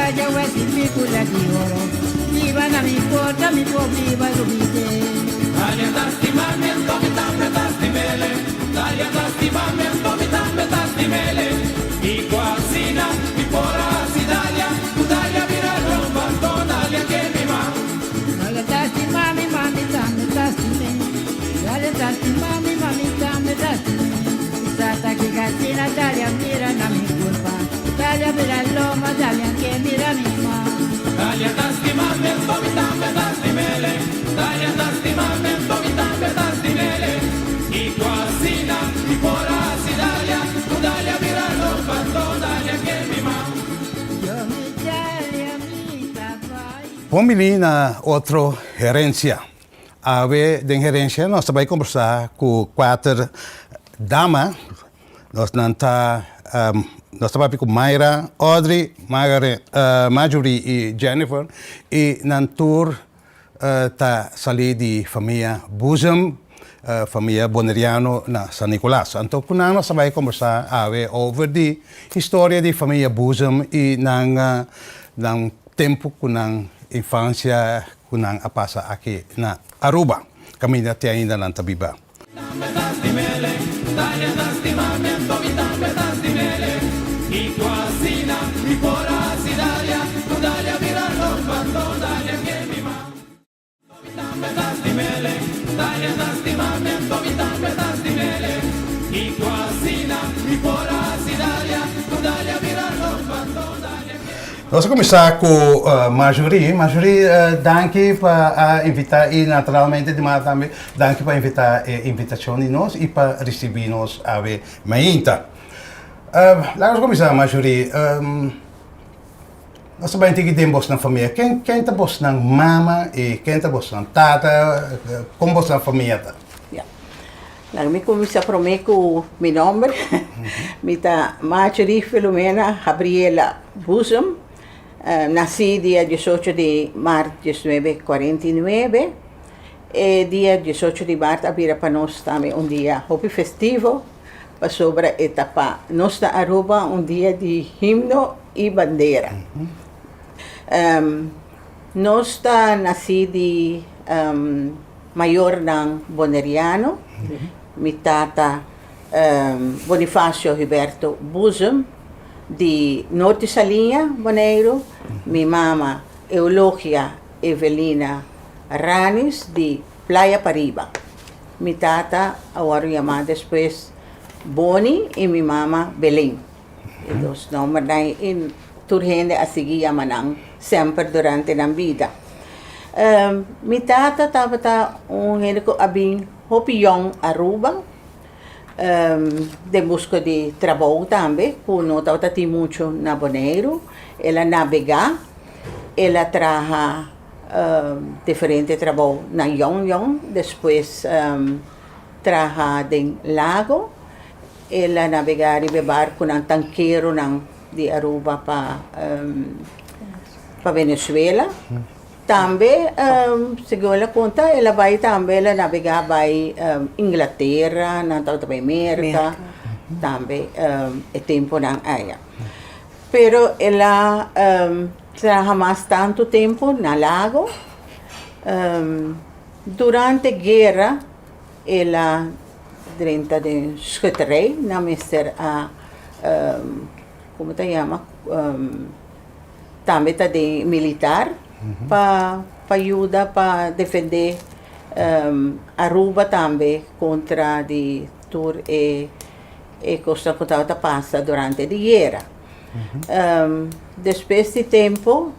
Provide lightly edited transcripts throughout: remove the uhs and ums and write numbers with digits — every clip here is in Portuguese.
ya wesi mikula di oro. Viva na mi porta mi po viva lubite. Dalia tasti mame, tomi tambe tasti mele. Dalia tasti mame, tomi tambe tasti mele. I quasina, i porasi Dalia. Tu Dalia vira rompanto, Dalia che mi ma. Dalia tasti mami, mami tambe tasti me. Dalia tasti mami, mami tambe tasti me. Sata che cazzina, Dalia mira na mi culpa. Dalia mira l'oma, Dalia che mira mi ma. Dalia tasti mame, tomi tambe tasti mele. Dalia tasti mame, tomi tambe tasti mele. I quasina, i porasi Dalia. Tu Dalia vira rompanto, Dalia che mi ma. Yo mi Dalia mi tabay. Pumili na otro herencia. Ave den herencia, nós também conversar com quatro damas. Nós não tá, nós estamos com Mayra, Audrey, Marjorie e Jennifer. E na tour tá sali de família Bosom, família Boneriano na San Nicolás. Então, com nós também conversar over de história de família Bosom e nang tempo com nang infância com nang a passa aqui na Aruba. Kami na ainda na Tabiba. Tambe tasti mele, Dalia tasti mame, tomi tambe tasti mele. I quasina, i porasi Dalia. Tu Dalia vira rompanto, Dalia che mi ma. Tomi tambe tasti mele, Dalia tasti mame, tomi tambe tasti mele. I quasina, i porasi Dalia. Tu Dalia vira rompanto, Dalia che mi ma. Nós vamos começar com Marjorie. Marjorie, danke para invitar e naturalmente demais também danke para invitar invitação de nós e para receber nós a ver mainta. Vamos começar, Marjorie. Nós também temos que ter na família. Quem está bos na mama e quem está bos na tata? Como bos na família? Lang mi comincia prome con mi nombre, mita Marjorie Filomena Gabriela Bosom, nací día 18 de marzo 1949 e día 18 de marzo abira para nós também un día hobby festivo para sobre etapa nostra Aruba un día de himno y bandera. Nostra nací de mayor ng Boneriano, mi tata Bonifacio Roberto Bosom di Norte Salinha, Bonaire, mi mamma Eulogia Evelina Ranis di Playa Pariba. Mi tata ahora llamada después Boni y mi mamá Belén. E dos nombres in turgente a seguir llaman sempre durante la vida. Mi tata estava un género abin hopion Aruba, de busca de trabalho também, por não estava muito na Bonaire. Ela navega, ela traja diferente trabalho na Yong, depois traja em lago, ela navegar e barco nang tanqueiro de Aruba para Venezuela. Também, segundo ela conta, ela vai também ela navegar vai Inglaterra, também América, também é tempo na área. Pero ela trabalha mais tanto tempo na lago. Durante a guerra, ela dentro de schutterij, na mister a como se chama, também tá de militar. Para ajudar para defender Aruba também contra de tour e coisa que estava passa durante a guerra. Depois de tempo,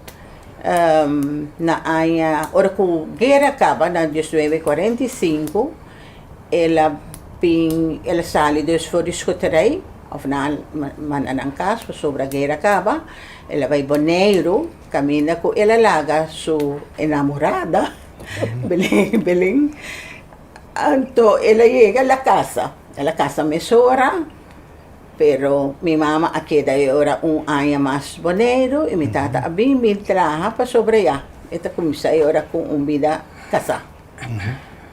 na área, ora que a guerra acaba na 1945, ela sale dos for discutirei, of na mananang caso sobre a guerra acaba, ela vai Bonaire, camina com ela larga sua enamorada, Belém. Então ela chega à casa mesora, pero mi mama queda agora ano mais Bonaire e mi tata abim me traja para sobre ela. Esta começa agora com vida casa.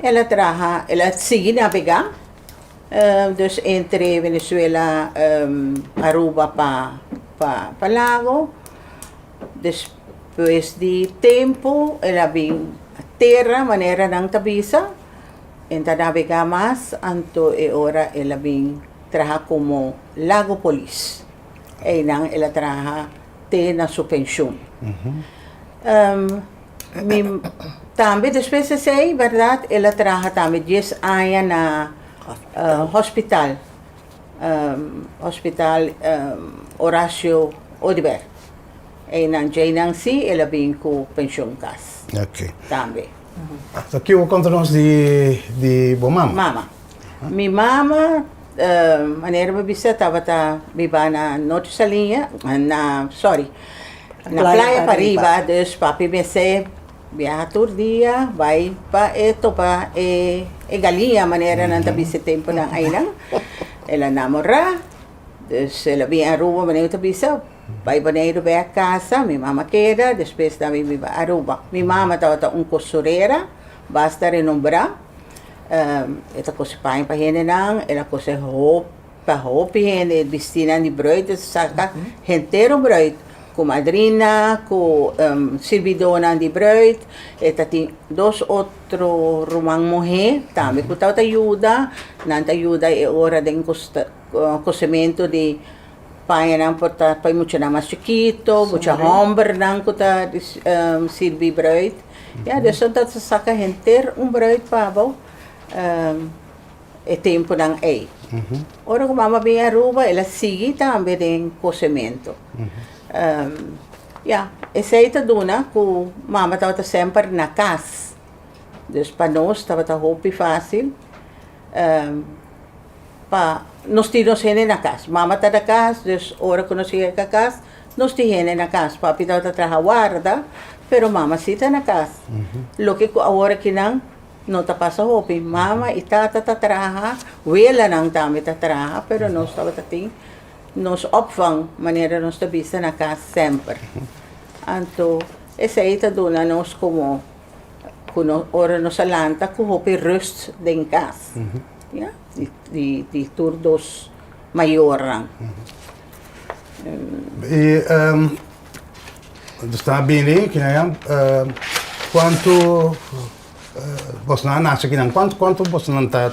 Ela sigue navegar, dus entre Venezuela, Aruba para lago. Después de tempo, ela vem terra, maneira ng tabisa. Então navega mais, anto e ora ela vem trabalha como lago police. E nang ela trabalha te na sua pensão. Também, depois de sei, verdade, ela trabalha também 10 anos na hospital. Hospital Horácio Oliver. E nang Jainang si, ela vem com pensão cas. Ok. Também. So, que o conta-nos de bo mama? Mama. Mi mama, maneira babisa, estava viva na Norte Salinha, na Playa Pariba, dus papi me se viaja todo dia, vai pa topa galinha, maneira não tabisa tempo na ailang. Ela namora, dus ela vem Aruba, maneira tabisa, vai maneira vai a casa, mi mama queda, depois também viva Aruba. Mi mama estava costureira, basta renombrar. Ela coisa pai para hene nang, ela coisa roupa hene, vestina de bruid, saca inteiro bruid, com madrina, com servidora de bruid, ela tem 2 outros romang mohe, também que tava ajuda, nanta ajuda é hora de cozimento de pai nang porta pai muito na mais chiquito, muito hombre nang kuta servi bruid, ja, dus dat saca inteiro bruid pavo. E tempo ng A. Ora kung mama vem Aruba, ela sigue também em cozimento. Essa aí tá duna, que mama estava sempre na casa. Dus para nós estava roupa fácil. Nós tínhamos gente na casa. Mama está na casa, dus ora que nós chegamos na casa, nós tínhamos gente na casa. Papi estava trabalhando, pero mama sim está na casa. Lo que agora que não no ta pasa hopi, mama e tata trabalha, wela nang tami trabalha, pero nós estava tating, nós opvang, maneira nós tabisa na casa sempre. Anto, essa aí tá dona nós como, quando ora nós alanta, com hopi rust den casa, yeah? De turdos maioran. E está bem, que quanto você não nasce aqui não? Quanto você não está?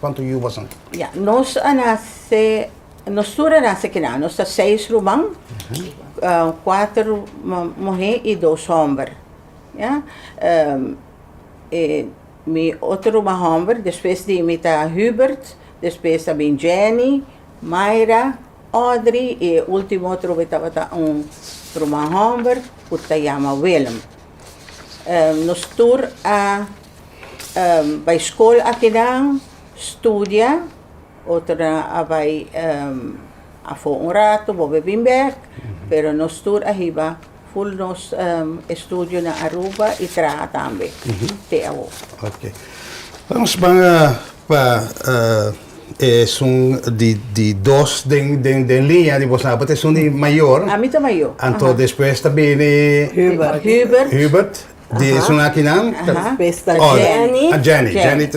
Quanto you você? Yeah, nós nasce, nós tura nasce aqui não. Nós está 6 rumang, 4 mulher e 2 homens. Yeah, mi outro homem, depois de mim está Hubert, depois também Jenny, Mayra, Audrey e último outro estava homem, que se chama Willem. Nos tour bij school aqui não estudia, outra vai a rato, vou beber back, pero nos tour arriba full nos estudio na Aruba e trabalha também. Ok. Vamos para são de 2 de linha de você, porque são de maior. A mim tá maior. Então depois também Hubert. De Sunaki-nam? Depois da Jenny. Jenny.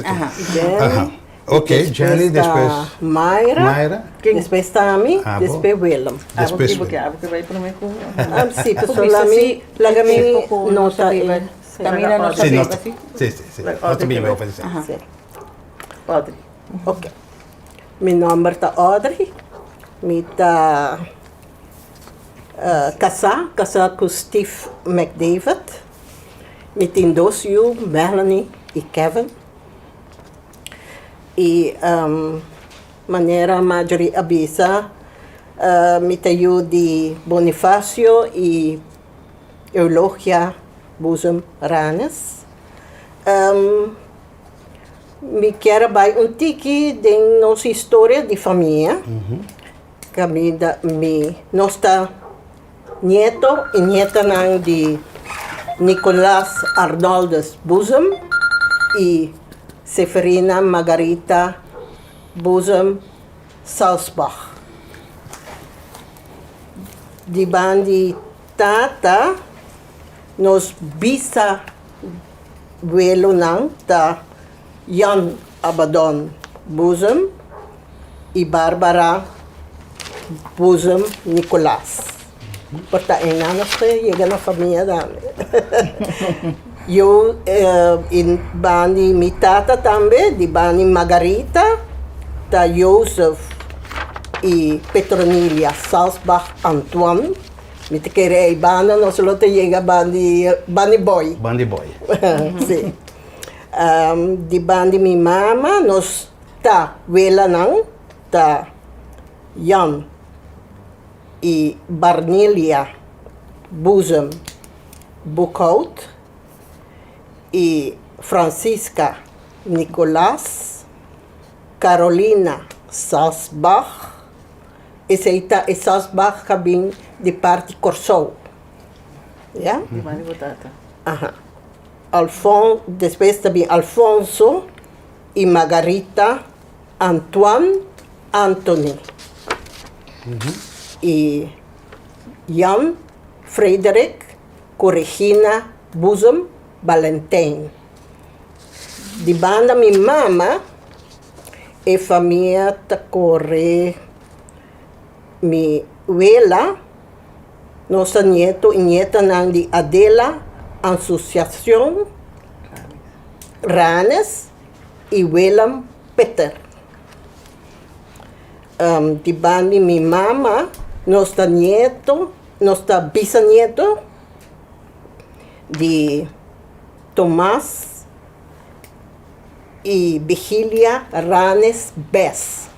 Ok, Jenny, depois Mayra. Depois Tami, depois Willem. Depois Porque vai para mim com... Sì, solamente lagami nota Tamina não Sim, sabe nota. assim. Sim. Nota bem, vai fazer. Audrey. Ok. Meu nome é Audrey. Me tá casar com Steve McDavid. Me tem 2 filhos, Melanie e Kevin. E maneira maioria abisa, me tenho de Bonifácio e Eulogia Buzum Ranes. Me quero vai tiki de nossa história de família. Nossa nieto e nieta de Nicolás Arnoldes Buzum e Seferina Margarita Buzum Salzbach. Di bandi tata, nos bisa vuelo nang ta Jan Abaddon Buzum e Barbara Buzum Nicolás. Porque em anos que chega na família também. Eu, em bani mi tata também, de bani Margarita, da Joseph e Petronila Salzbach Antoine. Me te querer banda, nós só chega bani boy. Bandy Boy. Sim. De bandi mi mama, nós tá wela não, tá Jan e Barnilia Boezem Boekhout e Francisca Nicolás, Carolina Salzbach, esse aí tá, e Salzbach cabin de parte Corsou. Yeah? Mani Botata. Ajá. Depois também Alfonso e Margarita Antoine Anthony. E Jan Frederik Regina Boezem Valentin. De banda minha mama e família ta corre mi wela nossa nieto e nieta nang di Adela Associação Ranes e Willem Peter. De bandi mi mama, nossa nieto, nossa bisnieto de Tomás e Virgilia Ranes Bess.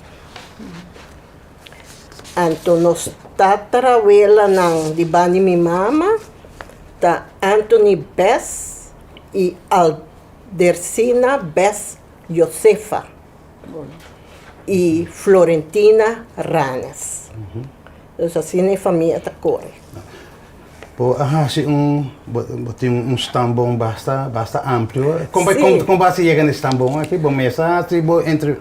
Então, nos tatarabuela ng di bandi mi mama, ta Anthony Bess e Aldercina Bess Josefa e Florentina Ranes. Então, assim a família ta corre. Pô, assim, tem stambong basta amplo. Como você chega nesse stambong aqui? Bom, mesa, entre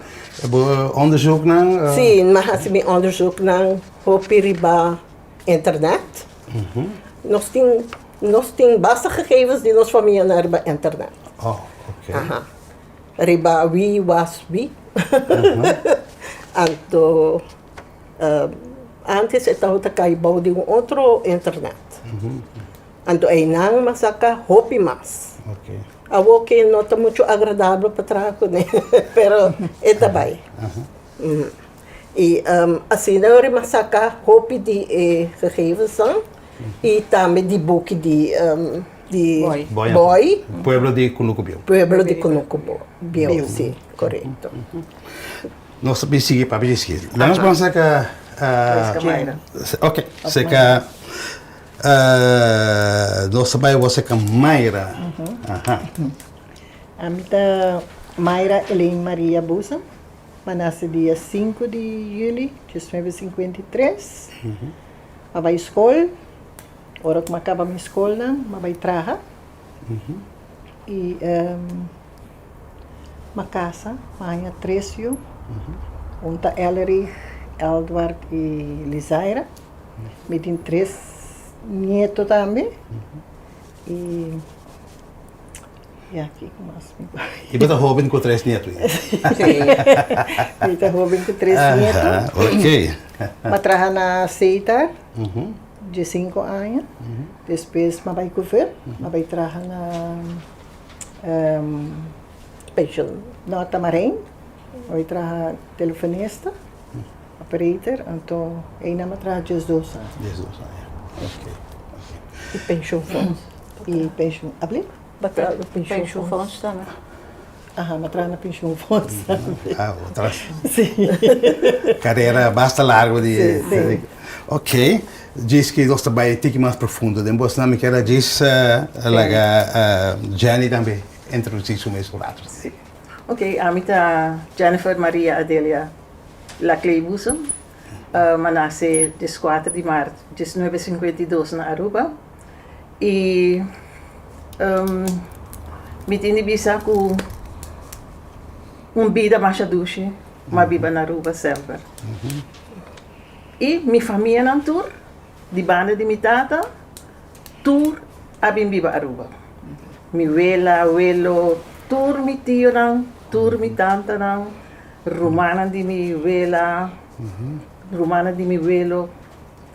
onderzoek naar... Sim, mas assim, onderzoek naar hopi riba internet. Nós tem basta gegevens de nossa família na riba internet. Oh, oké. Aha. Riba wie was wie. Então, antes estava kaibaw de outro internet. Então, aí não masaka hopi mas. Ok. Algo que não está muito agradável para trabalhar, né? Pero está bem. E assim, não é masaka hopi de gegevens e também de book de Boy. Pueblo de Cunucubiu. Pueblo de Cunucubiu, sim, correto. Nós bisigi para bisigi. Nós vamos que ok, se que nós sabemos você que Mayra. A minha Mayra Helene Maria Boezem, nasce dia 5 de julho de 1953. Eu vai à escola, hora que acaba a minha escola, eu vai trabalhar. E uma casa, minha 3 filhos, onde Ellery, Edward e Lisaira. Me tem 3 netos também. E aqui com mais. E você jovem com 3 netos? Sim. Ele está jovem com 3 netos. Ok. Eu trabalho na Seita, de 5 anos. Depois, eu vou comer. Eu vou trabalhar na Pension. na Tamarém. Eu vou trabalhar telefonista, operator. Então, ainda eu trabalho 12 anos. 12 anos, ok. E pension funds. E pension, abli? Pension funds também. Eu trabalho na pension funds. Outras. Sim. Carreira basta larga de... Ok. Diz que nós trabalhamos um pouco mais profundo. Depois, não me quero dizer, Jenny também introduzir o mesmo lado. Sim. Ok, a minha Jennifer Maria Adelia Lacley Boezem, nasce dia 4 de março de 1952 na Aruba. E me tinha bisa com vida mais doce, mas viva na Aruba sempre. E minha família na tour, de banda de minha tata, tour a viva Aruba. Mi abuela, abuelo, tour mi tio nang, tour mi tanta nang, romana di mi abuela, romana di mi abuelo,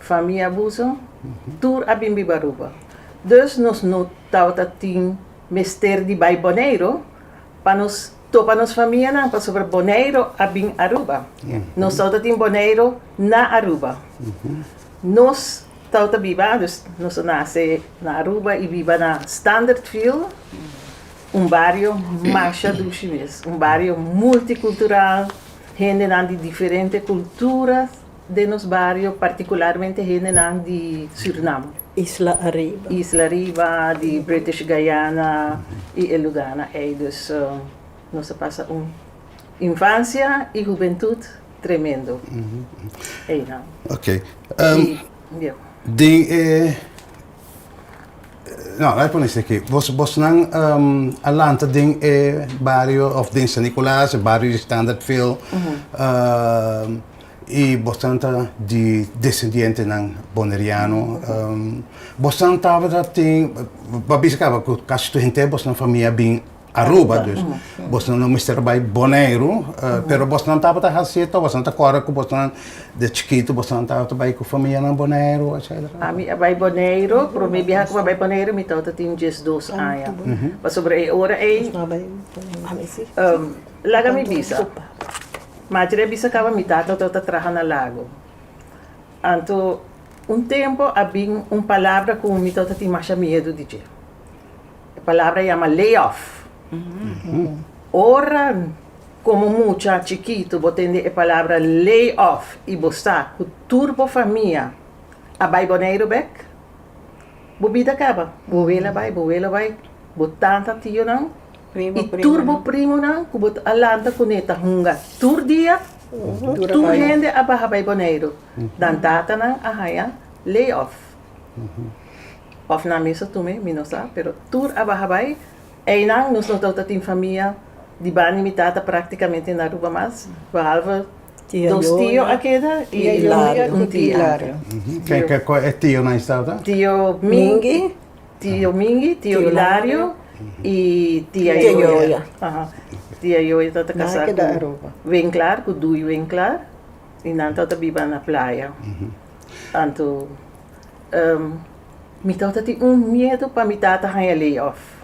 família abuso, tur abimbi baruba. Dus nos notava tin mester di bai boneiro, para nos família não, para sobre boneiro abim Aruba. Nos tauta tin boneiro na Aruba. Nos tauta biba, dus nos nasce na Aruba e biba na Standardfield, bairro marcha do chinês, bairro multicultural, gente de diferentes culturas de nos barrios, particularmente gente de Suriname. Isla Arriba. Isla Arriba, de British Guyana e Elugana. E dus nos passa infância e juventude tremendo. Não. Ok. Yeah. Não, vai por isso aqui. Você não alanta ding barrio of ding San Nicolás, barrio de Standardfield, e você não de descendente não boneriano. Você não estava tem, babisa acaba com caso tu gente você não família bem Aruba, dus você não mistura by boneiro, pero você não estava racista, você não está cora com você não de chiquito, você não estava by com família não boneiro, etc. A mim by boneiro, pro me viajar com by boneiro, me tava tinha 12 anos. Mas sobre hora laga me bisa. Mas dire bisa acaba me tata trabalhando na lago. Anto tempo abing palavra com me tata tinha mais medo de dizer. A palavra chama layoff. Ora, como mucha chiquito, vou entender a palavra lay off e bosta, o turbo família, a bai boneiro back, bobida acaba, boela vai, botanta tio não, e turbo primo não, que bot alanta coneta hunga, tur dia, tu rende a barra bai boneiro, dan tata não, a raia, lay off. Off na mesa tu me não sabe, pero tur a barra bai. E não, nós não temos família de bani mitata praticamente na Aruba mais, behalve dois tios aqui e tio. Quem é tio na estrada? Tio Mingi, tio Hilário e tia Ioia. Tia Ioia está casada com Winklar, com Dui Winklar, e não está viva na praia. Então, mitata tem medo para mitata ganhar layoff.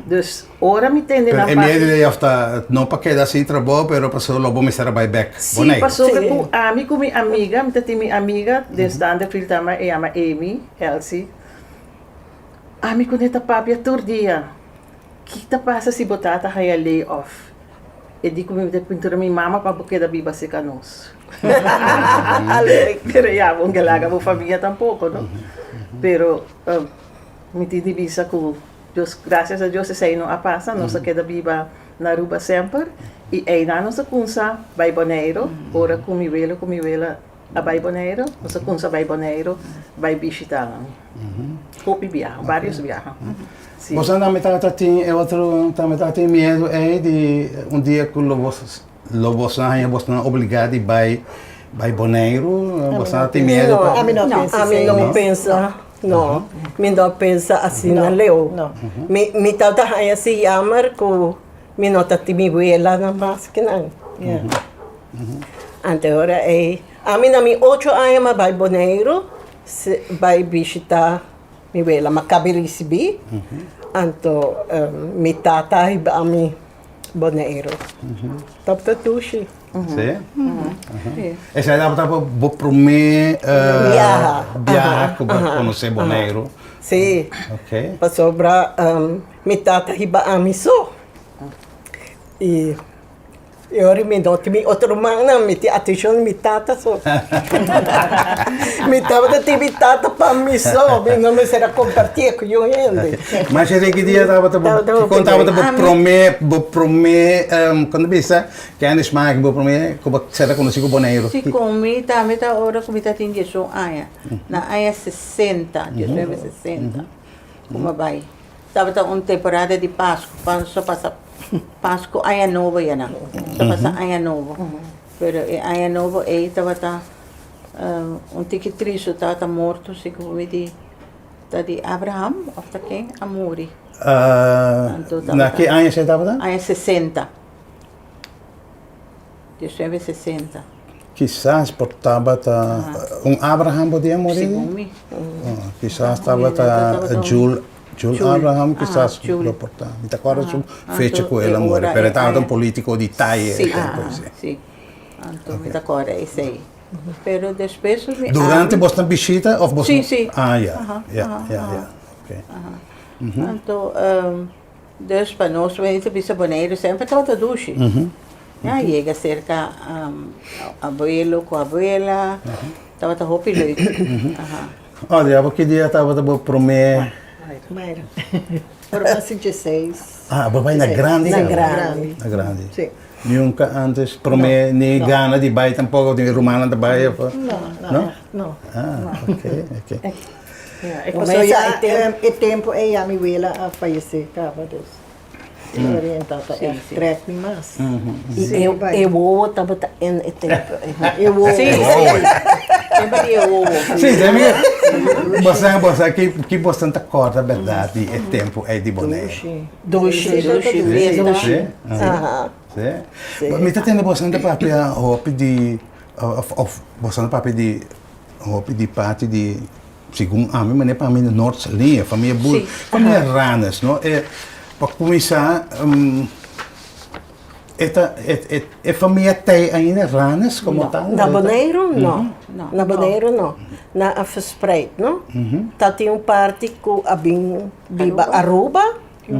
Dus ora mi tende na parte. E medo of ta não para quedar assim trabalho, pero passou logo me será by back. Sim, passou que com minha amiga, me tati minha amiga, de Standardfield também, e ama Amy, Elsie. Ami com neta papia todo dia. Que ta passa se botar ta haya lay off? E digo me de pintura minha mama para porque da biba se canos. Pero ya, vão gelaga, vou família tampouco, não? Pero me tindi visa com Deus, graças a Deus, esse não a passa, nossa queda viva na Aruba sempre, e aí na nossa kunsa vai boneiro, ora comigo a vai boneiro, nossa kunsa vai boneiro, vai visitar. Pouco viajam, vários viajam. Você também tem outro, também tem medo aí de dia que você não obrigado a vai boneiro, você tem medo? A mim não pensa. Não, me não pensa assim na leu. Me tata haya si yamar ko me nota timibuela na mas que não. Ante ora a mim na mi 8 anos ma vai boneiro, vai visitar mi vela macabirisibi. Anto mi tata iba a mi boneiro. Top tushi. Sim? Essa aí dá para o primeiro viajar para conhecer Boneiro. Sim. Ok. Para sobrar, me tata riba a mim só. E eu me noto me outro mana me te atenção me tata só. Me tava de me tata para mim só, me não me será compartilhar com eu ainda. Mas ele que dia tava contava do primeiro quando bisa que ainda smaak do primeiro como será conhecido Boneiro. Se comi também tá hora comi tá tem isso aia. Na aia 60, 1960. Como vai? Tava temporada de Páscoa, só passa Páscoa, Aia Nova ya na. Só passa Aia Nova. Pero Aia Nova estava tiki triste, estava morto, se como de Abraham, ou tá quem? Amori. Na que ano você estava? Aia 60. 1960. quizás portava Abraham podia morir. Segumi. Quizás estava Jules Abraham, quizás Jules. lo portava. Mi ricordo fece quella morire, perché era un politico di taglia. Sì, sì. Anto mi ricordo, sei. Pero después Durante vostra visita of Sì, sì. ja. Okay. Anto, dus para nós, we bisa boneiro sempre toda duche. Ja, chega cerca abuelo com abuela, tava tá roupa leuk. Olha, porque dia estava para mim. Mayra. Foram 16. Babai na grande. Na grande. Na grande. Sim. Nunca antes para mim nem Gana de Bahia tampouco, nem Romana de Bahia. Não. Ok. O tempo é a minha abuela a falecer, acaba disso. Orientada é trek mais. Eu vou estava em tempo. Eu vou. Sim. Sempre eu. Sim, você que bastante acorda, verdade, é tempo é de boné. Duche. Sim. Mas tá tendo bastante papel roupa de bastante papel de roupa de parte de segundo a minha para mim norte linha, família Bull, família Ranas, não? Para começar, é família tem ainda Ranas como tal? Na Bonaire, não. Na Bonaire, não. Na verspreid, não? Tá tem parte com a biba Aruba,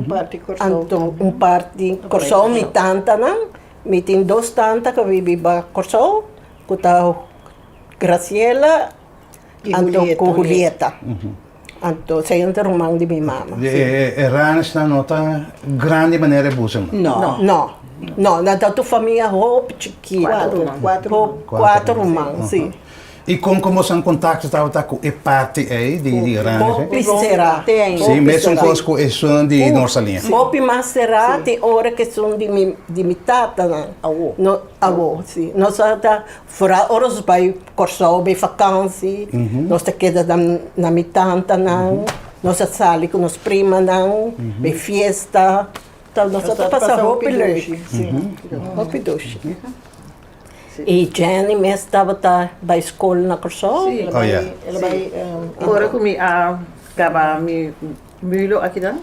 Parte Corsol. então parte Corsol, mi tanta, não? Mi tem 2 tanta que biba Corsol, com a Graciela, então com Julieta. Então, sei um irmão de minha mama. Ranas na nota grande maneira busca. Não, na tua família roupa chiquita. 4 irmãos, sim. E como são contactos estava com a parte aí de Ranas? Roupa será. Sim, mesmo com a são de nossa linha. Roupa mais será, tem hora que são de minha tata, avô, sim. Nós está fora, horas vai cursar, vai vacância, nós está queda na minha tanta, não. Nós sali com nossa prima, não. Vai festa. Então, nós está passando roupa leite. Roupa doce. E Jenny mesmo estava para escola na Corsol. Sim, ela vai. Agora comi acaba mi mulo aqui dan.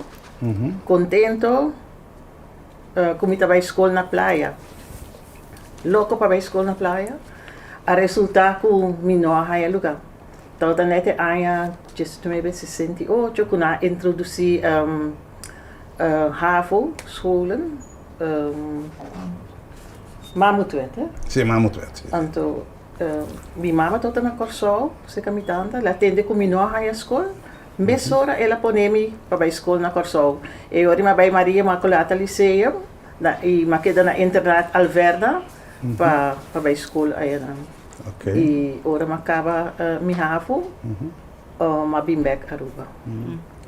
Contento. Comi estava escola na praia. Louco para a escola na praia. A resultar com mi não há lugar. Então, da nete aia, just 68, quando a introduzi HAVO scholen. Mamutwet, hè? Sim, Mamutwet. Anto, minha mama toda na Corsol, se camitanda, ela atende com minha high school. Mesora ela põe-me para a escola na Corsol. E ora ma vai Maria Maculata Liceum, e ma queda na internat Alverda para a escola aí na. Ok. E ora ma acaba mi hafo, ma bimbek Aruba.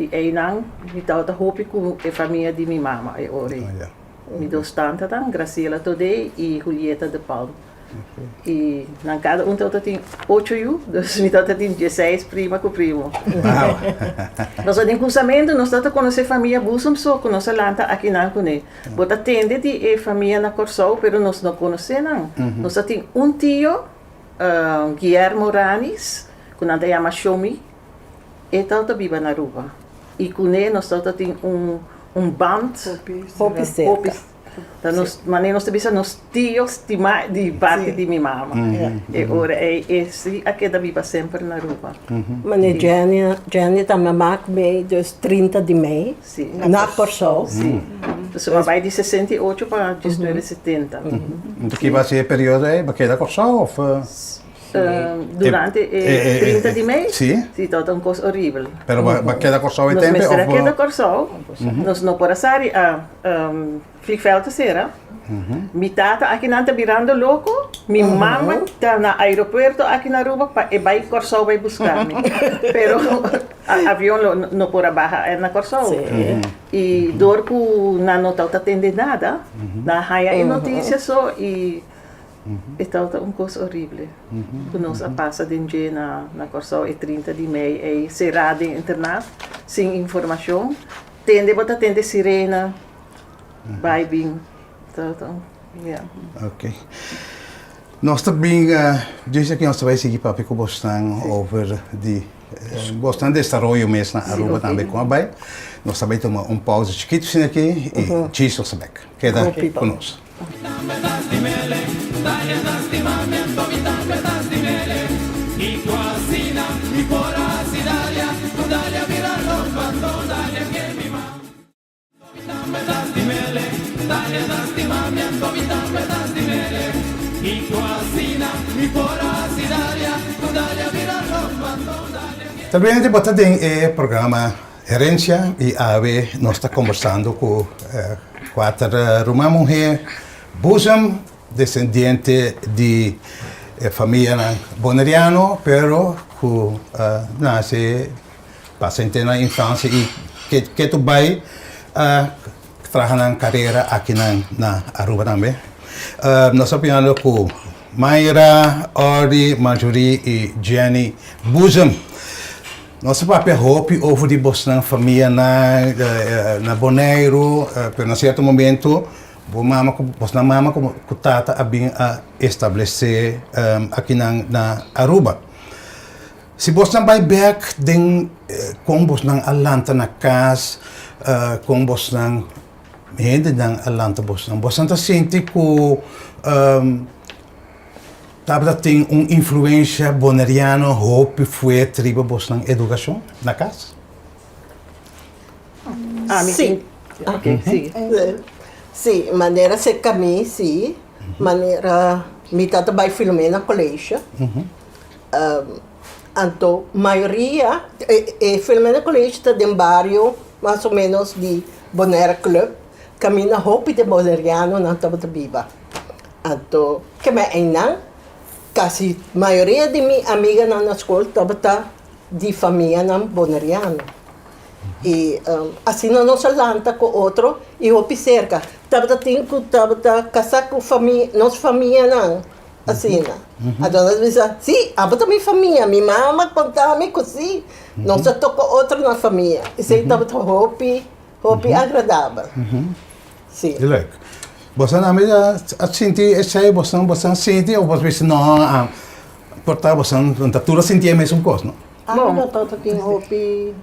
E aí não, me dá outra roupa com a família de minha mama, e ora. Mi dos tanta dan, Graciela Todei e Julieta de Palm. E na cada tota tem 8 anos, dus mi tota tem 16 prima com primo. Wow. Nós temos cruzamento, nós tota conhecer família Busum só, que nós lanta aqui na Cune. Bota atende de família na Corsol, pero nós não conhecemos não. Nós temos tio, Guillermo Ranis, que nós chama Shomi, e tota viva na Aruba. E Cune nós tota tem band, Roupa certa. mas nós temos tios de parte de minha mama. E ora esse aqui da viva sempre na Aruba. Mas Jenny está mamãe dos 30 de maio, na Corsol. Sim. Então, vai de 68 para 1970. Então, que vai ser o período aí, porque da Corsol? Durante 30 de maio? Sim. Sim, todo um coisa horrível. Pero vai da Corsol e tempo? Nós aqui da Corsol, nós não podemos sair a vliegveld será. Mi tata aqui não está virando louco, mi mama está no aeroporto aqui na Aruba e vai Corsol vai buscar-me. Pero o avião não pode baixar na Corsol. E dorco não está atendendo nada, na raia notícias só e está uma coisa horrível. Quando nós passa de dia na Corsol é 30 de maio e será de internato sem informação, tende sirena, vai bem. Então, yeah. Ok. nós também, diz que nós vai seguir papi com bastante over de bastante desenvolvimento mesmo na Aruba também com a Bai. Nós também tomar pausa chiquito aqui e diz nós também. Queda conosco. Y tu asina, y por así dalia, tu dalia vira ropa, tu dalia que mi mamá. Dame das dimele, dalia das timamiento, dame das dimele. Y tu asina, y por así dalia, tu dalia vira ropa, tu dalia que Também a gente bota em programa Herência e ave nós está conversando com quatro uma mulher, Bosom, descendente de família boneriano, pero que nasce paciente na infância e que tu vai trabalhar na carreira aqui na Aruba também. Nós estamos falando com Mayra, Ori, Marjorie e Jenny Bosom. Nosso papel hope over de Boston família na Bonaire, pero em certo momento Boston mama como tata abin a estabelecer aqui na Aruba. Se Boston vai back den com Boston Atlanta na casa, com Boston gente na Atlanta Boston tá sente que Tabata tem influência boneriana, hope, foi tribo Boston educação na casa? Sim. Ok, sigue. Sim, maneira se caminha, sim. Maneira, me tata vai Filomena Colégio. Então, maioria, Filomena Colégio está em bairro, mais ou menos, de Bonaire Club. Caminha hope de boneriano na Tabata Biba. Então, que me ainda quase a maioria de minhas amigas na escola estava de família boneriana. E assim na nossa lanta com outro, e eu cerca. Estava casar com nossa família, não. Assim, a dona dizia, sim, a minha família, minha mãe contava-me assim. Nós tocou outra na família. Isso aí estava hope agradável. Sim. Leuk. Você não me sentir esse você sente ou você não portar você não tudo sentir a mesma coisa, não? Amiga toda tem hopi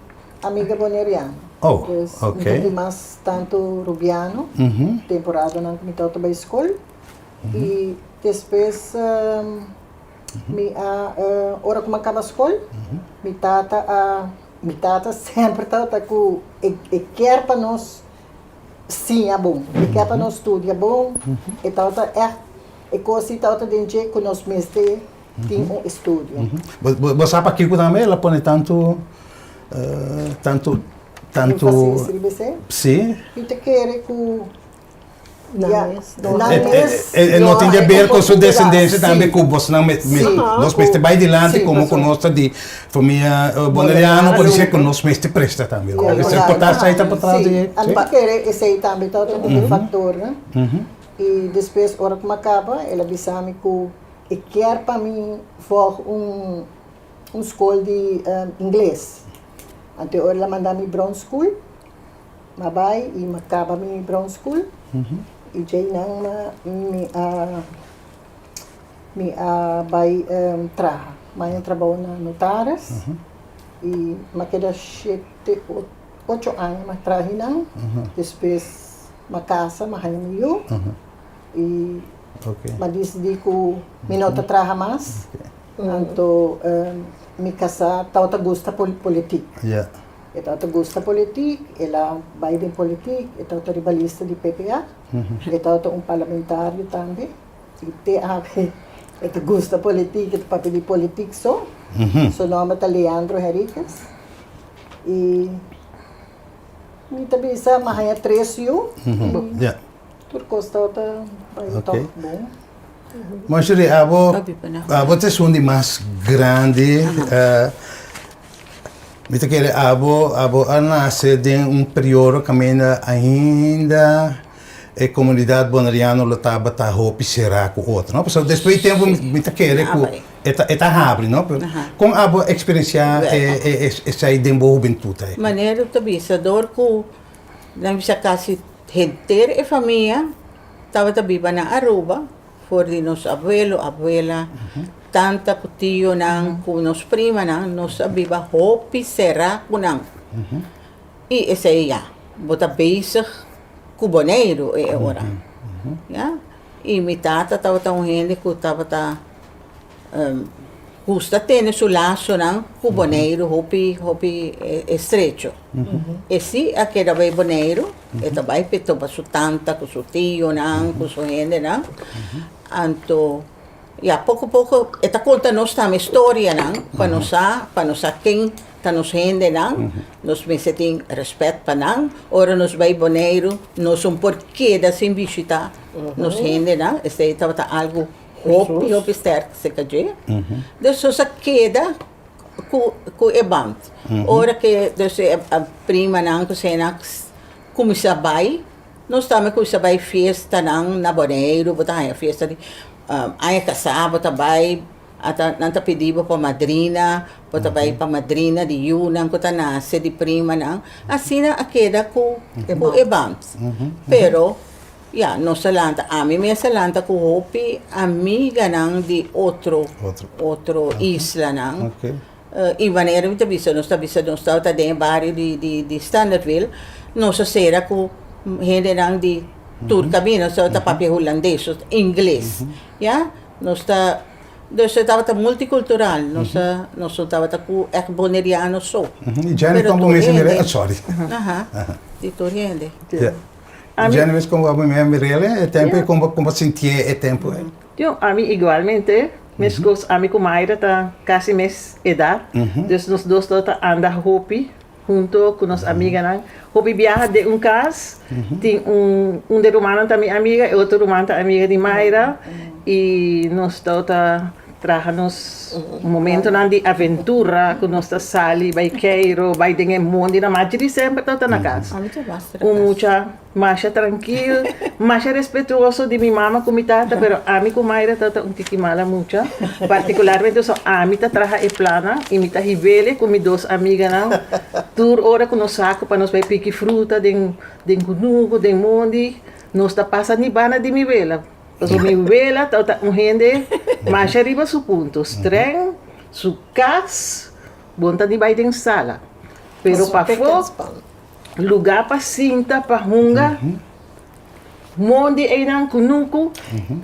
amiga boneriana. Oh, ok. Não tem mais tanto rubiano. Temporada não me toca para a escola. E depois hora como acaba a escola, me tata sempre tata com quer para nós. Sim, é bom. E que é para nós tudo, é bom. Então, é coisa que dentro que nós mestres tem estúdio. Você sabe aqui que também ela põe tanto. Sim. E te quer que não tem a ver com sua descendência também, com você não nós mestre vai adiante como conosco de família boneriana, pode ser que nós mestre presta também. Você pode sair para trás de. Ela quer esse aí também, todo um fator, né? E depois, hora que acaba, ela disse-me que quer para mim for escola de inglês. Então, ela mandou-me Brown School, mas vai e acaba me Brown School. E já não me vai trabalhar. Mas eu trabalho na Notaras e me queda 8 anos mas trabalho não. Depois uma casa, mas eu e mas decidi que me não trabalha mais. Então me casar, tauta gosta política. Então, eu gosto de política, ela vai de política, então eu rivalista de PPA, então eu parlamentário também, e eu gosto de política, eu papel de política só, seu nome é Leandro Henriquez, e também sabe, mas é 3 anos, por costa vai top bom. Mas, você é um mais grande. Mita que abo nasce de período que ainda a comunidade boneriana lutava para roupa será com outra, não? Porque depois tempo mita que eta abre, não? Com abo experiência essa aí de juventude. Maneira de visador que na visa casa inteira e família estava viva na Aruba for di nos abuelo, abuela, tanta ku tio nang, ku nos prima nang, nos abiba hopi será ku nang. E esse aí, bota bezig ku boneiro e ora. Ja? E mi tata tava tão gente ku tava ta custa tene su laço nang ku boneiro hopi estrecho. E si aquela vai boneiro, e tabai peto ba su tanta ku su tio nang, ku su gente nang. Anto ja pouco eta conta nos tam história nang, pa nos quem tá nos gente nang, nos me seting respeito pa nang, ora nos vai boneiro, nos porquê da sem visita, nos gente nang, este tava ta algo hopi sterk se kaje. Dus sa queda ku ebant. Ora que dus a prima nang ku senak kumisabay, nós também kumisabay fiesta nang na boneiro, bota aí fiesta de aí casava também, ata nanta pediba pa madrina, bota bay pa madrina de yunang ku tanase de prima nang, assim a queda ku ebant. Pero ja, no salanta. A mí me salanta ku hopi amiga nang di otro isla nang. Okay. E wanneer we nos stava de barrio di Standardville, nos sera ku gente nang di Turcabino, stava papi holandês, inglês. Ja, nos sta dus estava multicultural, nos estava ku echt boneriano so. Jenny como mesmo sorry. Aha. Di Toriende. Yeah. Jenny como a mim é tempo e como sentir é tempo. Yo, a mí igualmente, mis cosas, a mí como Mayra está casi mes edad, entonces nos dos tota anda hopi junto con nos amigas, hopi viaja de un cas, tem un de romano también amiga y otro romano amiga de Mayra y nos tota trajanos un momento de aventura con nuestra sali, vai Cairo, vai dinge mondi na maggi sempre tota na casa. Mucha mais tranquilo, mais respetuoso de mi mamá con mi tata, pero a mí con Mayra tota un tiki mala mucha, particularmente so a mí ta traja e plana y mi ta hivele con mi dos amigas na tour ora con nos saco para nos vai piqui fruta den kunugo, den mondi, nos ta passa ni bana de mi vela. So mi vela tota un gente mais arriba su punto, streng, su cas, bonta di vai den sala. Pero pa fo lugar pa sinta, pa hunga, mondi e nan kunuku,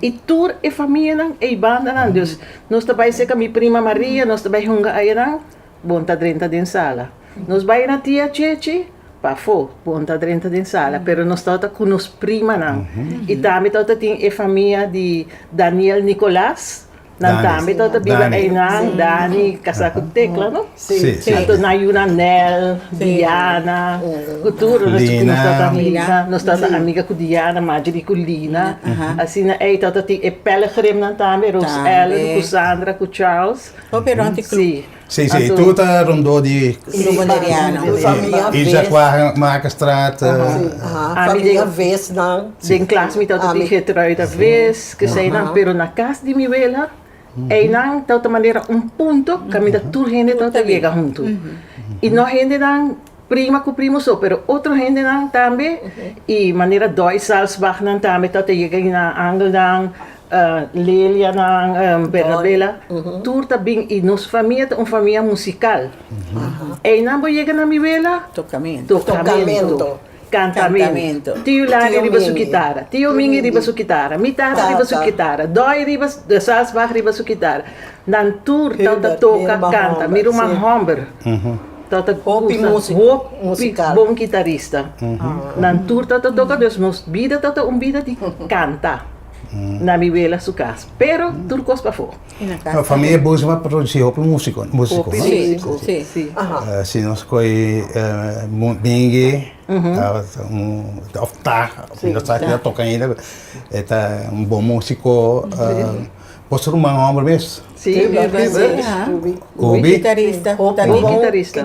e tour e família nan e banda nan. Dus nós também seca mi prima Maria, nós também hunga aí nan, bonta drenta den sala. Nós vai na tia Chechi, pa fo, bonta drenta den sala, pero nós tota com nos prima nan. E também tota tem e família de Daniel Nicolás, nan também tota biba aí nan, Dani, casaco tecla, no? Sim. Tanto na Yuna Nel, Diana, Cultura, nós tota amiga com Diana, Marjorie com Lina, assim na aí tota tem e Pellegrim nan também, Rose Ellen, com Sandra, com Charles. Operante clube. Sim, tu tá rondou de Família qua Markenstraat. Família vez não. Den klas met dat die getrouwd vez, que sei não, pero na casa de mi vela, e não de outra maneira punto, que me dá tudo gente toda liga junto. E não gente não prima com primo só, pero outro gente não também, e maneira dois Salzbach não também, toda liga na Angel não. Lelia na Bernabela, turta bem e nos família uma família musical. E não vou chegar na minha vela, tocamento, cantamento. Tio Lani riba su chitarra, tio Mingi riba su chitarra, mi tata riba su chitarra, doi riba de Salzbach riba su chitarra. Dan tour tauta toca canta, mi ruma Homber. Tauta musical, bom guitarrista. Dan tour tauta toca, dus nos vida tauta vida de canta. Na mi vela su casa, pero turcos pa fo. A família Bosma produziu o músico, Sim. Se nós coi bingi, of tá, nós tá aqui tocando ainda, é um bom músico. Posso rumar um homem mesmo? Sim, Ubi guitarrista, guitarrista.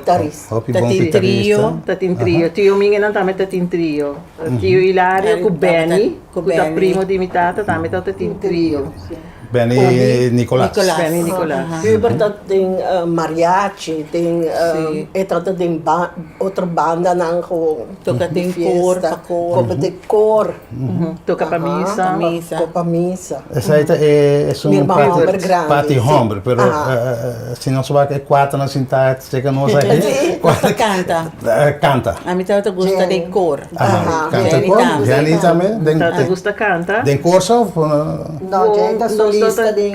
Tatin trio. Tio Mingi não também tatin trio. Tio Hilario com Benny, com o primo de mi tata também tatin trio. Benny Nicolas. Benny Nicolas. Über dat tem mariachi, tem tem outra banda não com Toca tem cor, pa cor. Como tem cor. Toca pra missa. Copa missa. Essa aí é Mi um irmão é grande, party sim. home, pero se não souber que é quatro na cinta, chega nós aqui. Canta. Canta. A mim também gosta de cor. Canta Jenny cor. também. Jenny também. Tata gusta canta. Den corso? Não, gente, a solista nós de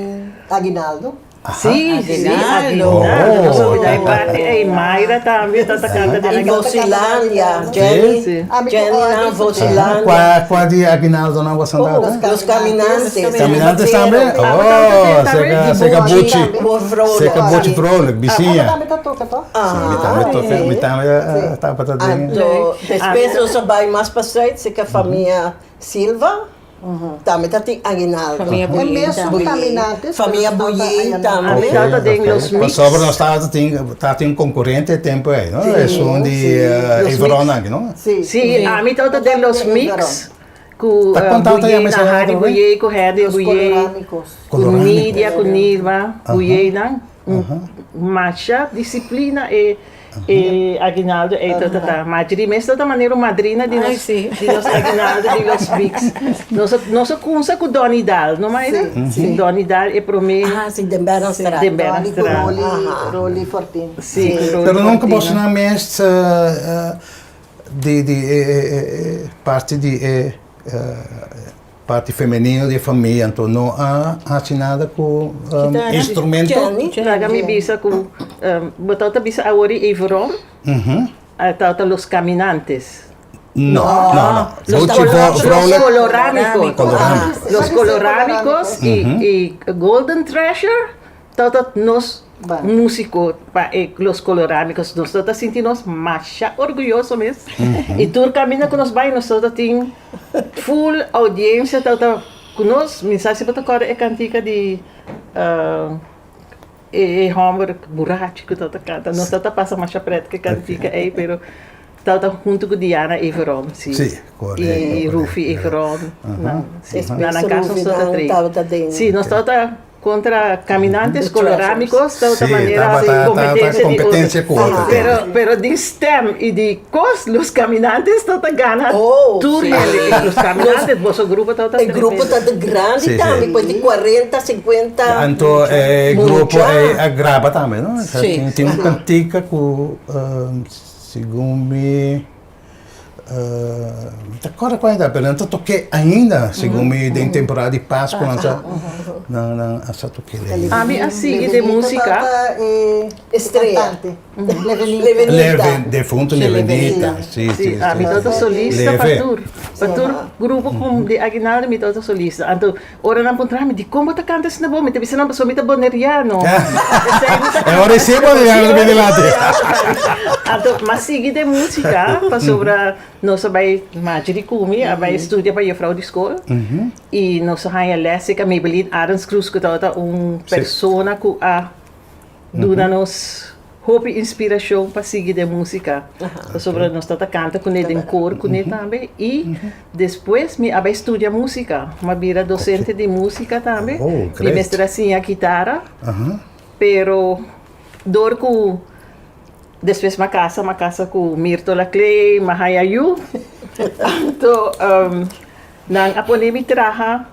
Aguinaldo. Sim, sim, Aguinaldo. Aguinaldo. Nós somos da parte, e Mayra também, Tata canta de E Aguinaldo. Vocilândia. Sim. Jenny na Vocilândia. Qual de Aguinaldo na Wasantada? Os caminantes. Caminantes também? Oh, sega buchi. Sega buchi vrolijk, bisinha. Também tá toca, tá? Me também tá para dentro. Então, depois eu vai mais para frente, se que a família Silva, também tem Aguinaldo. Família É Buim mesmo também. caminantes. Família Buim também. Tata tem los mix. Sobre nós tem concorrente tempo aí, não? É som de Everona, não? Sim. Sim, a mim toda tem los mix. Com Tá contando aí, Buye, mas na é Harry outra, Buye, com Harry Os Buye, colorâmicos. com Nídia, com Nirva, Buye, não? Marcha, disciplina e Aguinaldo e tata. Madri, mas toda maneira madrina de Ai, nós, sim. de nós Aguinaldo, de los mix. Nós consa com Donidal, não mais? Sim. Donidal é para mim. Ah, sim, de Beranstrada. De Beranstrada. Roli Fortin. Sim, Pero nunca posso na mestre de parte de parte feminina de família, então não há nada com instrumento. Traga mi bisa com botata bisa awori Everon, tata los caminantes. Não. Los colorámicos. Colorámicos. Los colorámicos y Golden Treasure, tata nos músico pa los colorámicos, nós tata sentimos mais orgulhoso mesmo. E tu camina com nós vai, nós tata tem full audiência, tata com nós, mensagem para tocar é cantica de Homer Burachi que tata canta, nós tata passa mais preta que cantica aí, pero tata junto com Diana Everon, sim. Correto. E Rufi Everon, na casa nós tata três. Sim, nós tata contra caminantes colorámicos, de outra maneira, competência com outra. Pero de STEM e de COS, os caminantes tata gana tour os caminantes, vosso grupo tata. O grupo está grande também, depois de 40, 50. Então, o grupo grava também, não? Tem uma cantica com, segundo me agora quando a pergunta toquei ainda, segundo me em temporada de Páscoa, não essa toquei. A mim assim de música Estreia. Defunto Levenita, sim. A mim toda solista para tur grupo com de Aguinaldo me toda solista. Então, ora não encontrar me de como tá canta esse bom, me te não só me tá boneriano. É hora sim boneriano bem lá. Então, mas sigue de música para sobre nós vai Marjorie Kumi, vai estudar para a frau de escola. E nós vai a Lessica Maybelline Adams Cruz que tá persona que a dona-nos hope inspiração para seguir de música. Sobre nós tá canta com ele em cor com ele também e depois me vai estudar música, uma vira docente de música também. Me mestra assim a guitarra. Pero dor com depois uma casa com Mirtola Clay, Mahayayu. Então, nang apone mi traha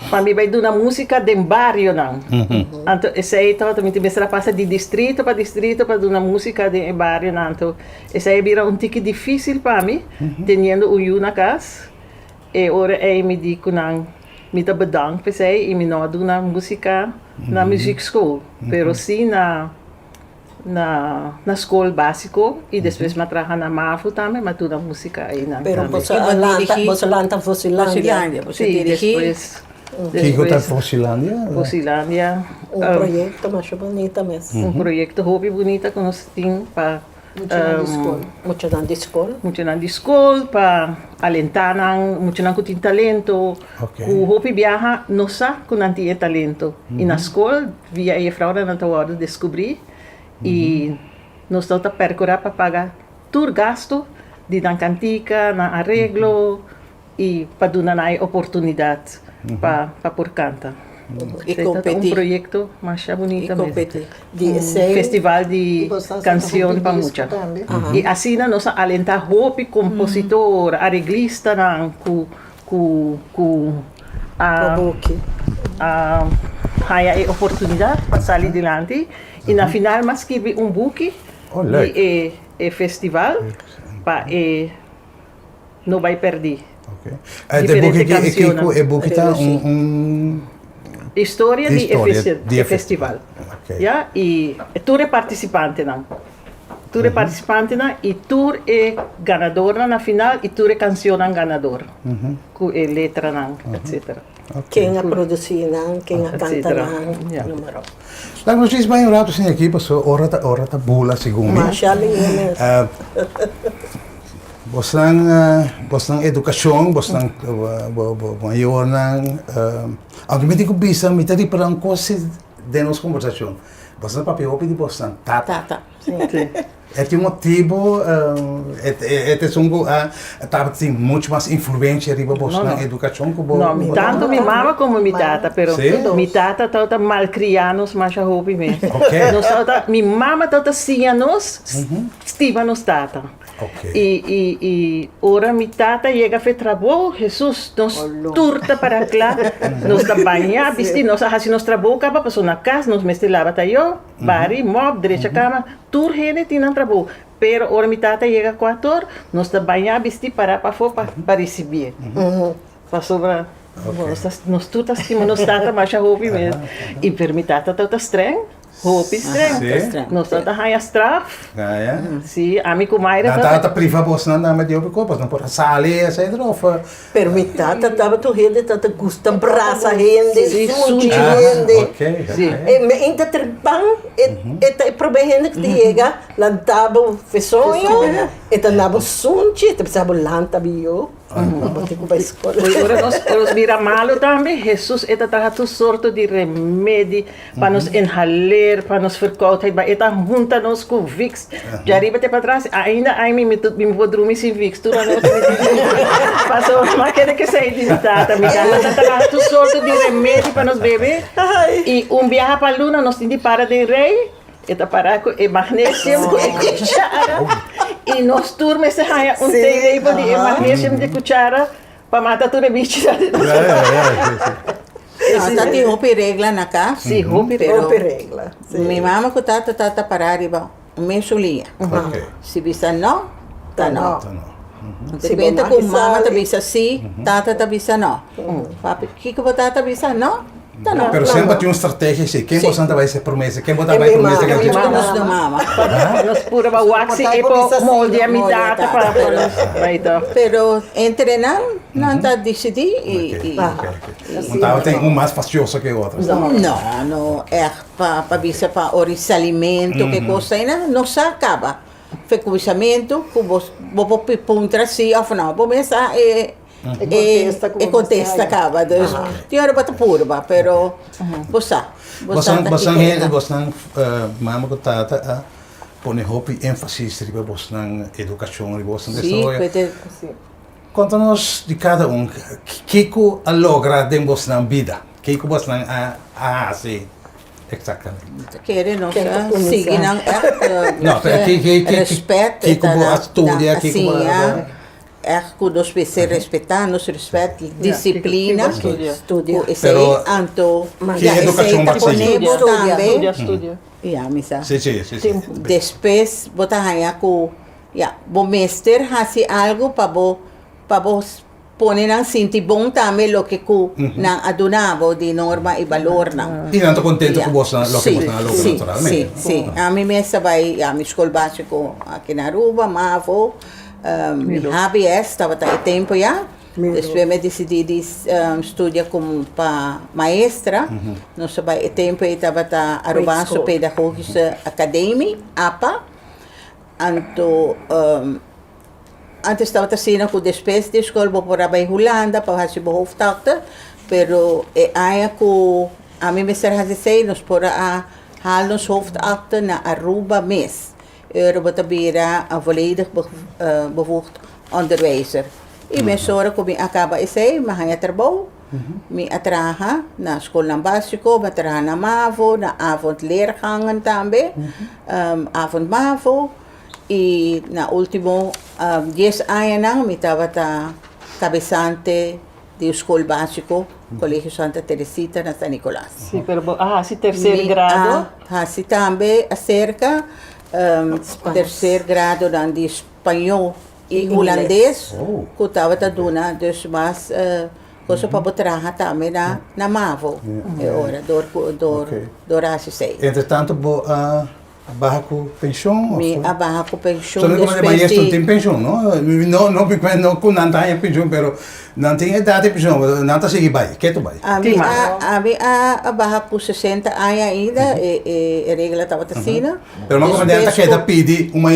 para mim vai dar música de barrio não. Então, esse aí também te mestra passa de distrito para dar música de barrio não. Então, esse aí vira tique difícil para mim, tendo o na casa. E ora aí me digo não, me tá bedank para sei e me não dá música na music school, pero sim na escola básico e depois me traga na MAFU também, mas tudo música aí na. Pero você lanta Vocilândia. Sim, depois. Que outra Vocilândia? Vocilândia. Projeto mais bonito mesmo. Projeto hobby bonita que nós temos para muito na escola para alentar muito não tem talento. O hobby viaja não sabe que não tem talento. E na escola via a frau na hora descobrir e nós estamos a percorrer para pagar todo gasto de na cantica, na arreglo e para dar a oportunidade para por canta. E Tem um competir. projeto mais bonito E mesmo. competir. De essay. Festival E de você canção tá para com mucha. disco também. E assim nós alentar hope compositor, arreglista não, com a Book. a oportunidade para sair adiante e na final mas escrevi book Oh, leuk. de festival para não vai perder. Oké. Het Diferente boek canciones. é boek tá História de História de festival. Ok. Ja? E tu é participante não. Tu é participante não e tu é ganador na final e tu é canção ganador. Com letra não, etc. Quem a produzir, não, quem a Etc. canta, não. Yeah. Número. Lang nog steeds bij een raad zijn aqui, paso ora ta bula sigumi. Mashallah, Bosang edukasyon, bosang maior nang argumento ko bisa mitari parang kosi denos conversação. Bosang papi opi di bosang tata. Tata. É um motivo, é sungo tava tem muito mais influência riba bosang Não. educação que bo. No, tanto mi mamma come mi tata, però Sì? mi tata tota malcrianos mas a hobby me. Ok. Nos tota, mi mamma tota sia nos stiva nos tata. Ok. E ora mi tata chega a fe trabalho, Jesus nos turta para lá, nos da banha, visti, nos hasi nos trabalho, capa passou na casa, nos mestre lava tayo, bari, mob, direita cama, tur hene tinan trabalho. Pero ora mi tata chega 4 horas, nos da banha, visti para fora para receber. Passou para nos tutas estima nos tata mas a hobby mesmo. E per mi tata tota streng, hobby streng. Sì. Nos tata haya straf. Ja, ja. Sim, amigo Mayra. Dan tata priva bosang na met die op kopas, dan por sali essa hidrofa. permitata, tava tu rende, tata gusta brasa rende, Sim, suji suji. rende. Ok. Sim. E me ainda trebang, e probehende que chega, lantabo fesonho, e tanabo sunchi, e pensavo lanta bio. Botei com a escola. Agora nós vira malo também. Jesus está trazendo sorte de remédio para nos inhalar, para nos verkouden. Está junta nos com Vicks. Já arriba até para trás, ainda aí me vou dormir sem Vicks. Tu não passou, mas quer que seja de tata. Me está trazendo sorte de remédio para nos beber. E viaje para a luna, nós temos de parar de rei. Eta para com magnesium com cuchara e nós turma se haya tempo de magnesium de cuchara para matar tudo bicho. Tata tem hopi regla na casa. Sim, hopi Pero regla. mi mamma ko tata para arriba, mesulia. Ok. Se bisa no, ta no. Se Depende bom, kung aqui mama sale. ta bisa si, tata ta bisa no. Papi, kiko ba tata bisa no? Ta no. Pero sempre tinha uma estratégia assim, quem Sim. você vai ser promessa, quem botar É vai minha promessa mãe, que é minha gente. mãe. Nos do mama. Nós pura ba waxi e po molde a mitata para vai então. Pero entrenar, não ta decidi e Não tava tem um mais facioso que o outro. no, pa bisa pa oriçalimento, que coisa ainda não se acaba. Foi começamento, que vos puntra si, of não, começa e contesta acaba. Tinha hora para purba, pero bosa. Bosang mama ko tata pone hopi ênfase riba bosang educação riba bosang Sim, desarrollo. Conta-nos de cada Kiko a logra de bosang vida. Kiko bosang assim. Exatamente. Querem não Quem tá seguir não Não, que respeito, que como estudia, que como que nós precisamos respeitar, nos respeito, disciplina, Estudia. esse aí, Pero anto, que educação aceita básica? conego também, Estudia. misa. Sim. Depois, botar aí com, bo mestre hace algo para bo poner ang sinti bom também lo que ku na adunabo de norma e valor na. E não estou contente com você, lo que você logra Sim, naturalmente. sim. A mim mesma vai a minha escola básica aqui na Aruba, Mavo, HBS, estava tá tempo já. Depois me decidi de estudar como para maestra. Nós vai tempo estava tá Arubanço Pedagogische Academie, APA. Anto antes estava assim com despesa de escola vou para a Holanda para fazer o hoofdtakte, pero aí com a mim me será dizer nós por a haal ons hoofdakte na Aruba mes. Wordt bira een volledig bevoegd onderwijzer. Ik ben zorg om acaba is hij, maar hij het erbouw. Mi atraha na school ng básico, matraha na MAVO, na avond leergangen tambe, avond MAVO, y na último 10 años nang mi tawata cabezante de school básico, Colegio Santa Teresita na San Nicolás. Sim, pero si terceiro grado. Si tambe acerca terceiro grado dan de espanhol e holandês, que estava duna, dus mas coisa para botar também na MAVO, é hora, door assistei. Entretanto, barra com pensão? Mi abaja com pensão. Só como de manhã não tem pensão, não? Não com não tem pensão, pero não tem idade de pensão, não está seguindo bem, que tu vai? A barra com 60 anos ainda, a regra estava assim. Pero não como de que da pedi uma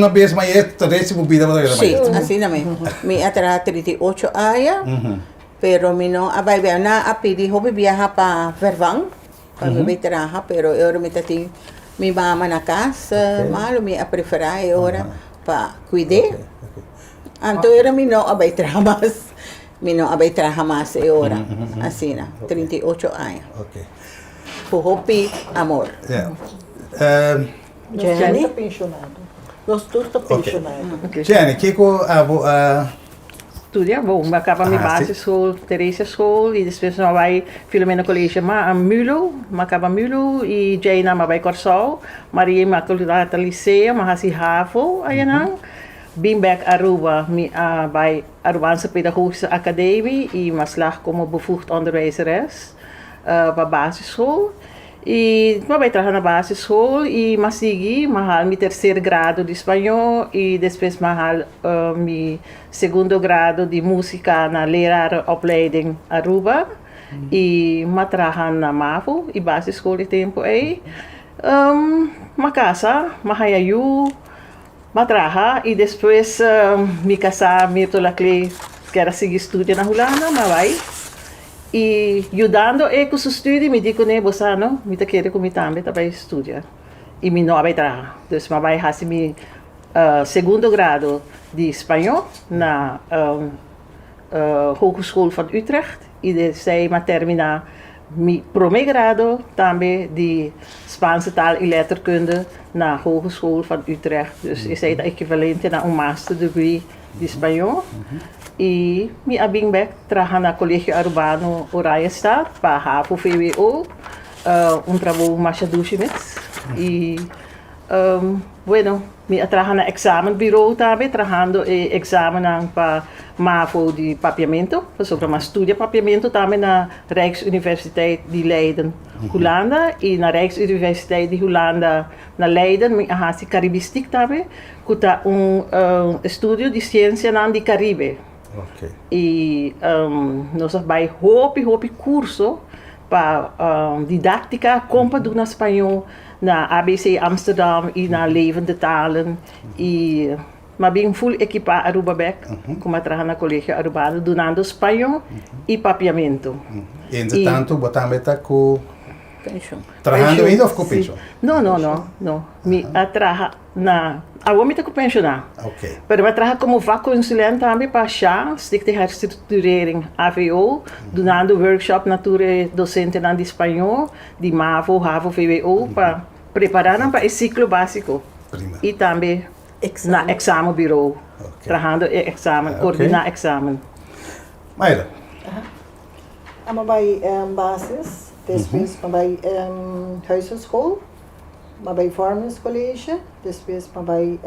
vez manhã, três bebida para ela. Sim, assim mesmo. Mi atrás 38 anos, pero mi não abai bem na a pedi hobby viajar para Vervang, para beber trabalhar, pero eu me tati mi mama na casa, malo mi a preferar é hora para cuidar. Então era mi não abai trabalhar, mi não abai trabalhar mais é hora, assim na 38 anos. Ok. Por hobby amor. Jenny? pensionado. Nós todos estamos pensionados. Jenny, que Studia bom, acaba minha base school, Teresia School, e depois nós vai Filomena College, a Mulo, acaba Mulo, e Jaina vai Corsol, Maria Immaculata Liceu, mas Havo, aí não. Bimback Aruba, bij Arubaanse Pedagogische Academie, e maslag como bevoegd onderwijzeres, bij basisschool. E vai trabalhar na basisschool e masigi mahal mi terceiro grado de espanhol e depois mahal mi segundo grado de música na lerarenopleiding Aruba e matrahan na MAVO e basisschool de tempo aí makasa mahayayu matraha e depois mi casa mi tolakle quero seguir estudo na Holanda mas vai e ajudando com o estudo, me digo né, você não, me tá querendo comigo também para estudar e me não vai trabalhar, então vai fazer meu segundo grado de espanhol na Hogeschool van Utrecht e depois vai terminar meu primeiro grado também de Spaanse taal e letterkunde na Hogeschool van Utrecht, dus is het equivalente naar een master degree de espanhol. E me abingbek trabalha na Colégio Urbano Uraiestad, para HAVO VWO, trabalho mais duchimets. E, bueno, me trabalha na examenbureau também, trabalhando examen para MAVO de papiamento, sobre uma estudia papiamento também na Rijksuniversiteit de Leiden, Holanda, e na Rijksuniversiteit de Holanda, na Leiden, me hace caribistiek também, que está estudio de ciência de Caribe. Okay. E nós vai hopi curso para didática como do na espanhol na ABC Amsterdam e na levende talen e mas bem full equipa Aruba Beck como trabalha na Colégio Urbano donando espanhol e papiamento. Entretanto, botamos está com Pensão. trabalhando ainda ou com pensão? Não. Me atraha na agora me com pensionar. Ok. Pero eu trabalho como vakconsulent também para achar, stichting herstructurering AVO, donando workshop nature docente de espanhol, de MAVO, HAVO, VWO, para preparar para o ciclo básico. Prima. E também na examenbureau, trabalhando examen, coordenar examen. Mayra. Maar bij basis, depois bij huisenschool, maar bij vormingscollege, depois bij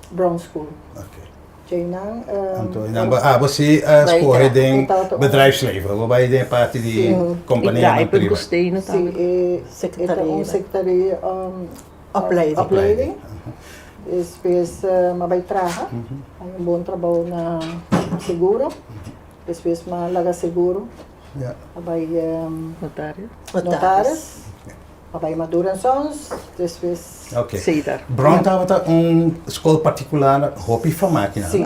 Brown School. Okay. Jainang. Você escolhe de bedrijfsleven, waarbij je parte de companhie Ja, en ik ben gosteno também. Secretaria opleiding. Depois bij traga, bom trabalho na seguro. Depois laga seguro. Ja. Bij Notário. notaris. Bij madurações. Depois. Ok. Zeker. Brown estava escola particular, hopi van máquina. Sim.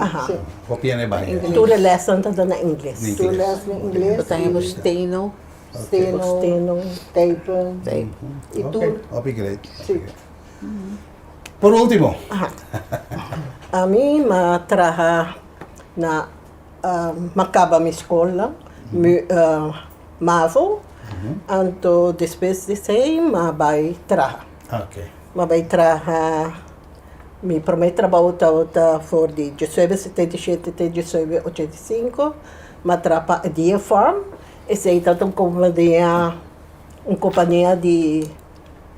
Hopi en erbij. Tudo lesson tá na inglês. Tu les in inglês. Temos steno, Steno, tape. E tudo. Hopi great. Sim. Por último. A mim, trabalha na macaba minha escola, Mavo, anto depois de sei, mas vai trabalhar. Ok. Mas vai trabalhar, mi primeiro trabalho foi de 1977 até 1985, mas trabalhava a Dia Farm, e sei tanto uma companhia de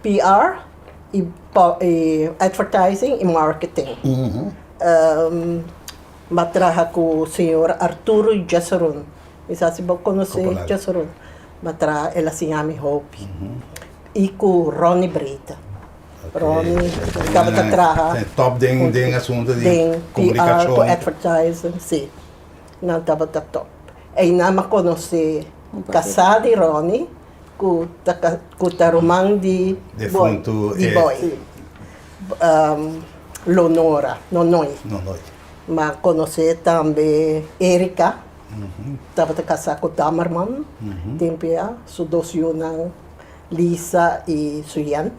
PR e advertising e marketing. Mas trabalhava com o senhor Arturo Jasserun. Não sei se você conhece Jasserun. Mas ela se chama Hope. E com Ronnie Brita. Ronnie estava a trabalhar. Top ding assunto de PR, comunicação. com advertising, sim. Não estava top. E não me conheci casado de Ronnie, com o romã de Defunto Boy. Leonora, Nonoi. Não. Mas conheci também Erika. Estava casada com o Tamerman. Tempia, os dois Yunan, Lisa e Suyan.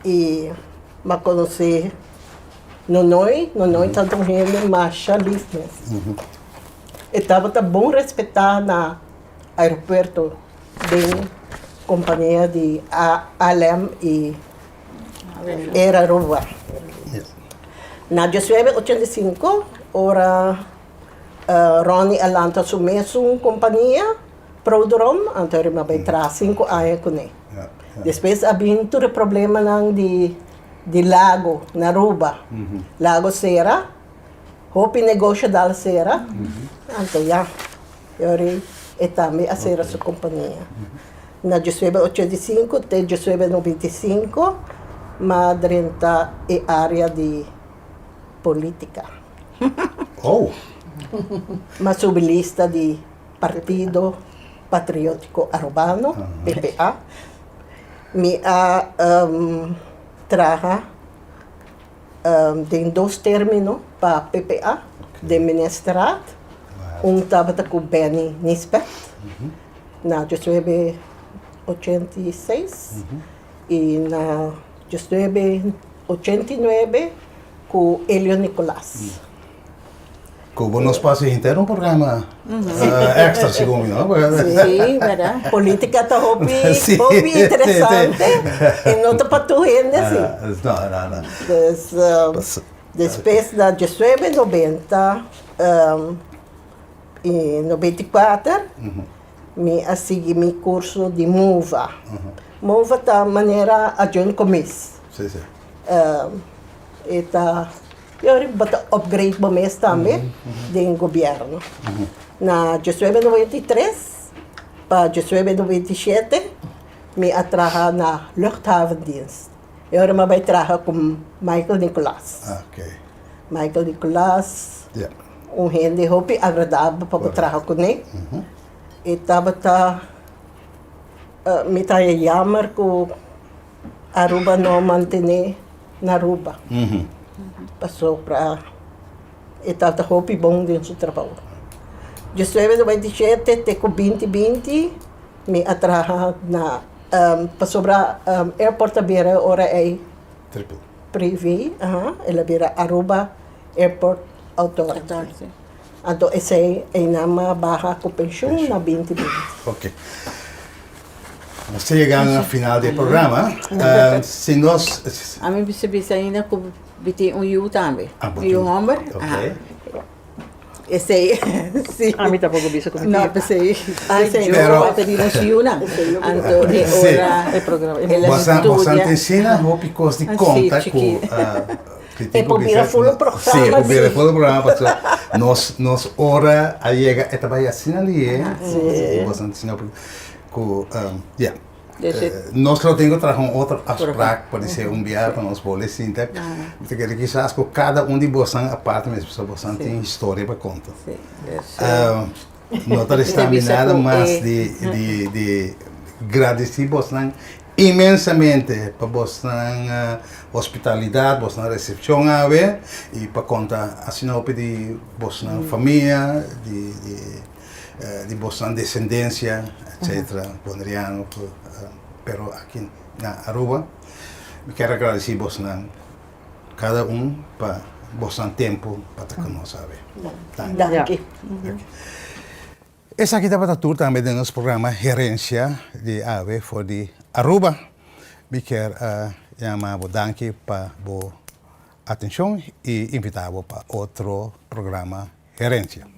E mas conheci Nonoi tanto ele, Masha Lifnes. E estava bom respeitar no aeroporto de companhia de Alem e Era Ruba. Na 1985, ora Ronnie Alanta assumiu sua companhia, Prodrom, então ele vai trabalhar 5 anos com ele. Depois havia todo problema de lago, na Aruba. Lago Serra, Hopi negócio da Serra. Então, eu também a Serra sua companhia. Na 1985 até 1995, mas dentro a área de política. Oh! Mas sob lista de Partido Patriótico Arubano, PPA. Me traga tem 2 términos para PPA, de ministrado. Estava com Benny Nisbet, na 1986, e na 1989 com Elio Nicolás. Como nos passa inteiro um programa extra, segundo não? Sim, verdade. Política está hobby Sim, interessante, e não está para tu gente assim. Não. Depois da 1990 e 94, me assegui meu curso de MOVA. MOVA está maneira a gente começa. Sim. E tá eu bota upgrade para mês também do governo. Na 1993 para 1997 me atraha na Luchthavendienst. Eu me vai trabalhar com Michael Nicolás. Ok. Michael Nicolás, gente hopi agradável para trabalhar com ele. E estava me tá jammer com Aruba não manter na Aruba. Passou para estava hopi bom dentro do trabalho. 1997 até com 2020 me atraha na passou para airport beira ora é Triple. privé, ela beira Aruba Airport Authority. Então esse é nama barra com pensão na 2020. Ok. Chegando ao final do programa, se nós... A mim percebi ainda que tem U também. Botou. U Humber. Ok. Esse aí, sim. A mim tampoco vi isso como No, pensei. Pero- Eu pedi no Ciuna. Então, Sim. ora, el programa. Você ensina o picos de conta Sim, com... E publica full o programa, Sim, publica sim. full o programa, porque nós hora a chega e trabalha assim ali, você ensina com... nós não temos outro aspecto, pode ser viagem para nós boletim, porque quizás com cada de vocês, a parte mesmo, vocês tem história para contar. Não está nada mais de agradecer vocês imensamente para vossa hospitalidade, vossa recepção e para contar assim não pedir vossa família, de vossa descendência, etc. Pondriano, pero aqui na Aruba, me quero agradecer vos cada para vosso tempo para estar conosco. Danke. Esa kita patatur também de nosso programa Gerência de AVE for de Aruba. Me quer chamar danke para a atenção e invitar para outro programa Gerência.